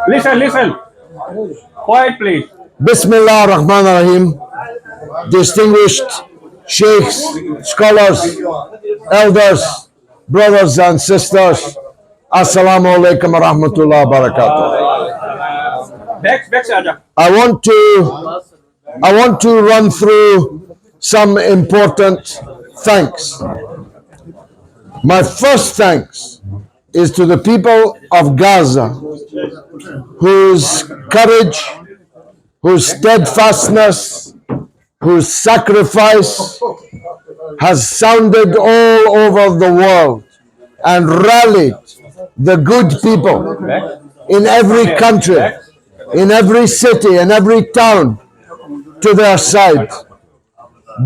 Listen. Quiet, please. Bismillah ar-Rahman ar-Rahim. Distinguished sheikhs, scholars, elders, brothers and sisters, Assalamu alaikum wa rahmatullahi wa barakatuh. Back, Aja. I want to run through some important thanks. My first thanks is to the people of Gaza, whose courage, whose steadfastness, whose sacrifice has sounded all over the world and rallied the good people in every country, in every city, in every town to their side.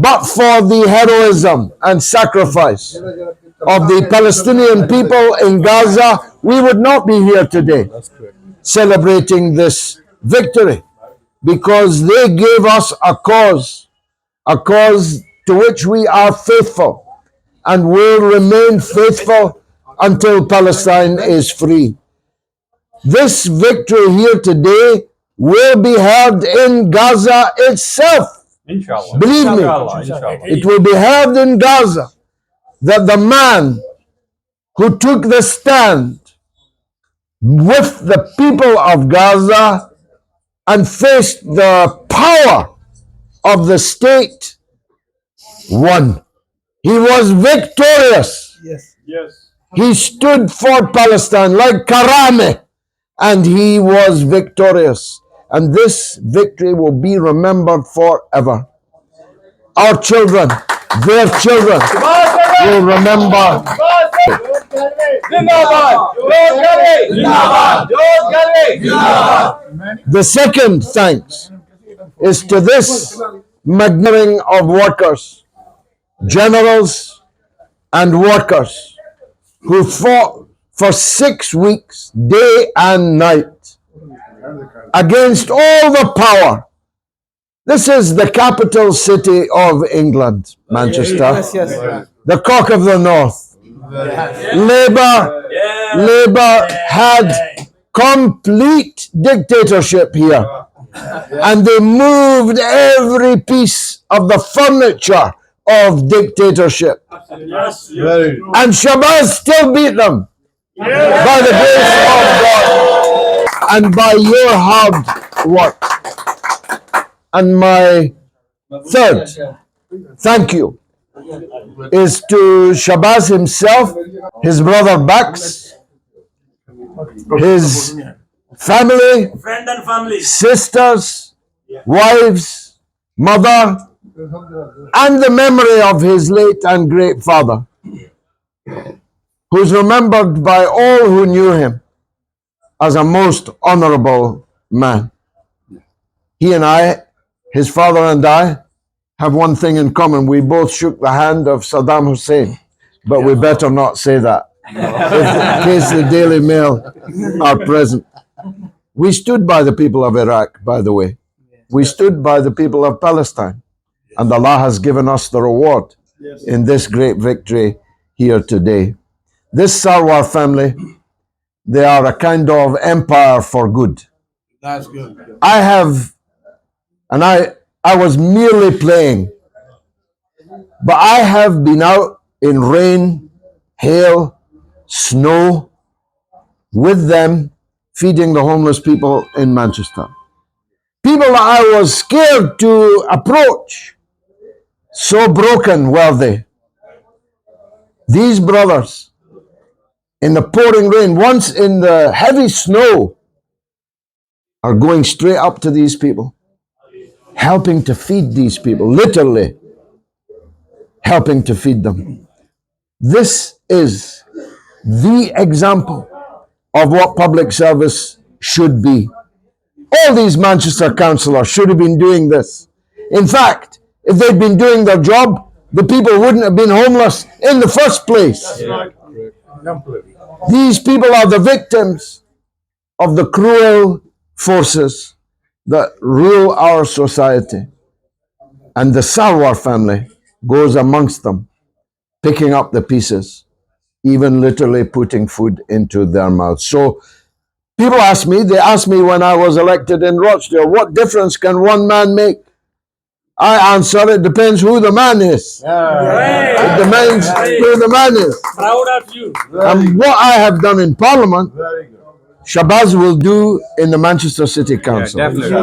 But for the heroism and sacrifice of the Palestinian people in Gaza, we would not be here today celebrating this victory, because they gave us a cause to which we are faithful and will remain faithful until Palestine is free. This victory here today will be held in Gaza itself. Inshallah. Believe me, it will be held in Gaza, that the man who took the stand with the people of Gaza and faced the power of the state won. He was victorious. Yes. He stood for Palestine like Karame, and he was victorious. And this victory will be remembered forever. Our children, their children will remember. The second thanks is to this gathering of workers, generals and workers, who fought for 6 weeks, day and night, against all the power. This is the capital city of England, Manchester, the cock of the north. Labour had complete dictatorship here, and they moved every piece of the furniture of dictatorship. And Shehbaz still beat them by the grace of God and by your hard work. And my third thank you is to Shehbaz himself, his brother Bax, his family, friend and family, sisters, wives, mother, and the memory of his late and great father, who is remembered by all who knew him as a most honorable man. He and I, his father and I, have one thing in common. We both shook the hand of Saddam Hussein, but we better not say that, in case the Daily Mail are present. We stood by the people of Iraq, by the way. We stood by the people of Palestine, and Allah has given us the reward in this great victory here today. This Sarwar family, they are a kind of empire for good. that's good. I was merely playing, but I have been out in rain, hail, snow with them, feeding the homeless people in Manchester. People that I was scared to approach, so broken were they. These brothers, in the pouring rain, once in the heavy snow, are going straight up to these people, helping to feed these people, literally helping to feed them. This is the example of what public service should be. All these Manchester councillors should have been doing this. In fact, if they'd been doing their job, the people wouldn't have been homeless in the first place. These people are the victims of the cruel forces that rule our society. And the Sarwar family goes amongst them, picking up the pieces, even literally putting food into their mouths. So People they asked me when I was elected in Rochdale, what difference can one man make? I answer, it depends who the man is. It depends who the man is. Proud of you. And what I have done in Parliament, Shehbaz will do in the Manchester City Council. Definitely.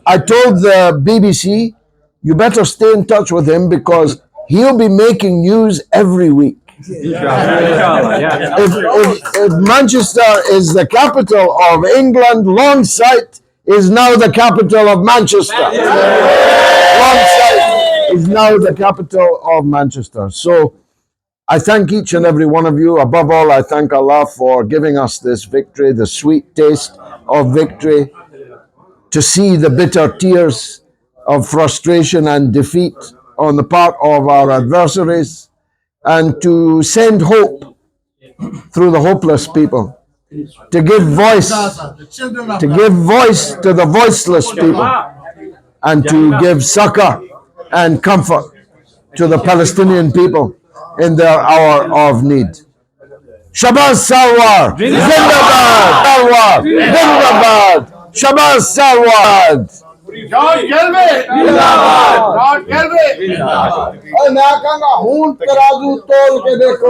I told the BBC, you better stay in touch with him because he'll be making news every week. Inshallah. Yeah. If Manchester is the capital of England, Longsight is now the capital of Manchester. Longsight is now the capital of Manchester. So I thank each and every one of you. Above all, I thank Allah for giving us this victory, the sweet taste of victory, to see the bitter tears of frustration and defeat on the part of our adversaries, and to send hope through the hopeless people, to give voice to the voiceless people, and to give succor and comfort to the Palestinian people in their hour of need. Shehbaz Sarwar, Zindabad! Sarwar, Zindabad! Shehbaz Sarwar! George Gilway. George Gilway. میں کہاں گا ہون ترازو تول کے دیکھو